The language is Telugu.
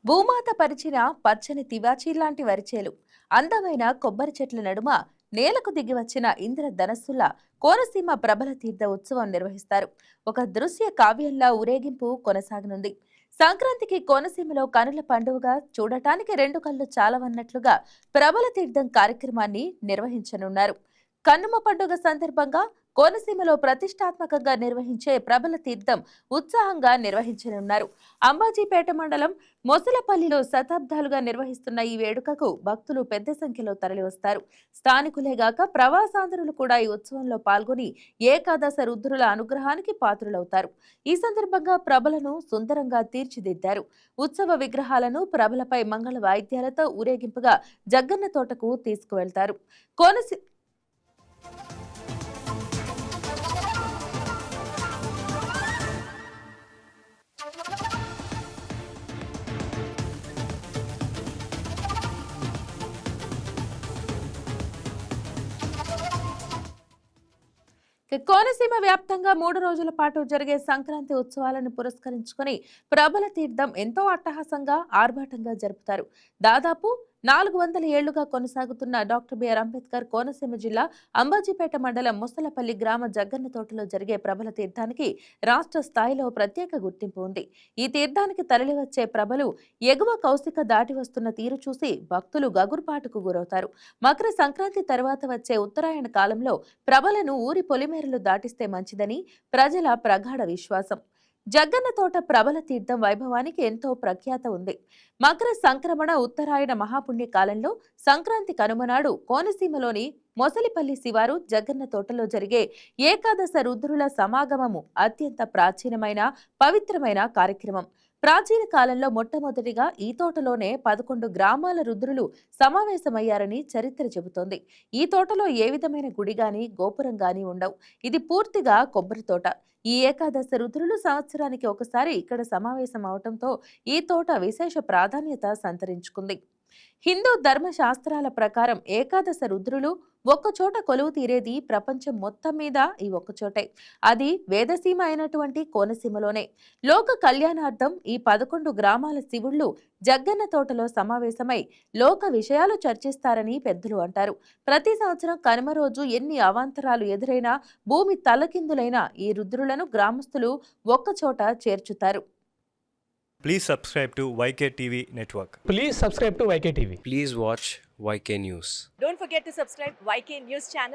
భూమాత పరిచిన పచ్చని తివాచీ లాంటి వరిచేలు, అందమైన కొబ్బరి చెట్ల నడుమ నేలకు దిగి వచ్చిన ఇంద్రధనస్సులా కోనసీమ ప్రబల తీర్థ ఉత్సవం నిర్వహిస్తారు. ఒక దృశ్య కావ్యంలా ఊరేగింపు కొనసాగనుంది. సంక్రాంతికి కోనసీమలో కనుల పండుగగా చూడటానికి రెండు కళ్ళు చాలవన్నట్లుగా ప్రబల తీర్థం కార్యక్రమాన్ని నిర్వహించనున్నారు. కన్నుమ పండుగ సందర్భంగా కోనసీమలో ప్రతిష్టాత్మకంగా నిర్వహించే ప్రబల తీర్థం ఉత్సాహంగా నిర్వహించనున్నారు. అంబాజీపేట మండలం మొసలపల్లిలో శతాబ్దాలుగా నిర్వహిస్తున్న ఈ వేడుకకు భక్తులు పెద్ద సంఖ్యలో తరలివస్తారు. స్థానికులేగాక ప్రవాసాంధ్రులు కూడా ఈ ఉత్సవంలో పాల్గొని ఏకాదశ రుద్రుల అనుగ్రహానికి పాత్రులవుతారు. ఈ సందర్భంగా ప్రభలను సుందరంగా తీర్చిదిద్దారు. ఉత్సవ విగ్రహాలను ప్రభలపై మంగళ వాయిద్యాలతో ఊరేగింపుగా జగ్గన్న తోటకు తీసుకువెళ్తారు. కోనసీ కోనసీమ వ్యాప్తంగా 3 రోజుల పాటు జరిగే సంక్రాంతి ఉత్సవాలను పురస్కరించుకుని ప్రబల తీర్థం ఎంతో అట్టహాసంగా ఆర్భాటంగా జరుపుతారు. దాదాపు 400 ఏళ్లుగా కొనసాగుతున్న డాక్టర్ బిఆర్ అంబేద్కర్ కోనసీమ జిల్లా అంబాజీపేట మండలం ముసలపల్లి గ్రామ జగ్గన్న తోటలో జరిగే ప్రబల తీర్థానికి రాష్ట్ర స్థాయిలో ప్రత్యేక గుర్తింపు ఉంది. ఈ తీర్థానికి తరలివచ్చే ప్రభలు ఎగువ కౌశిక దాటి వస్తున్న తీరు చూసి భక్తులు గగురుపాటుకు గురవుతారు. మకర సంక్రాంతి తర్వాత వచ్చే ఉత్తరాయణ కాలంలో ప్రభలను ఊరి పొలిమేరలు దాటిస్తే మంచిదని ప్రజల ప్రగాఢ విశ్వాసం. జగ్గన్న తోట ప్రబల తీర్థం వైభవానికి ఎంతో ప్రఖ్యాత ఉంది. మకర సంక్రమణ ఉత్తరాయణ మహాపుణ్య కాలంలో సంక్రాంతి కనుమనాడు కోనసీమలోని మొసలిపల్లి శివారు జగ్గన్న తోటలో జరిగే ఏకాదశ రుద్రుల సమాగమము అత్యంత ప్రాచీనమైన పవిత్రమైన కార్యక్రమం. ప్రాచీన కాలంలో మొట్టమొదటిగా ఈ తోటలోనే 11 గ్రామాల రుద్రులు సమావేశమయ్యారని చరిత్ర చెబుతోంది. ఈ తోటలో ఏ విధమైన గుడి గాని గోపురం గాని ఉండవు. ఇది పూర్తిగా కొబ్బరి తోట. ఈ ఏకాదశ రుద్రులు సంవత్సరానికి ఒకసారి ఇక్కడ సమావేశం అవటంతో ఈ తోట విశేష ప్రాధాన్యత సంతరించుకుంది. హిందూ ధర్మశాస్త్రాల ప్రకారం ఏకాదశ రుద్రులు ఒక్కచోట కొలువు తీరేది ప్రపంచం మొత్తం మీద ఈ ఒక్కచోటే. అది వేదసీమ అయినటువంటి కోనసీమలోనే. లోక కళ్యాణార్థం ఈ 11 గ్రామాల శివుళ్లు జగ్గన్న తోటలో సమావేశమై లోక విషయాలు చర్చిస్తారని పెద్దలు అంటారు. ప్రతి సంవత్సరం కనుమ రోజు ఎన్ని అవాంతరాలు ఎదురైనా భూమి తలకిందులైన ఈ రుద్రులను గ్రామస్తులు ఒక్కచోట చేర్చుతారు. Please subscribe to YK TV Network. Please subscribe to YK TV. Please watch YK News. Don't forget to subscribe YK News channel.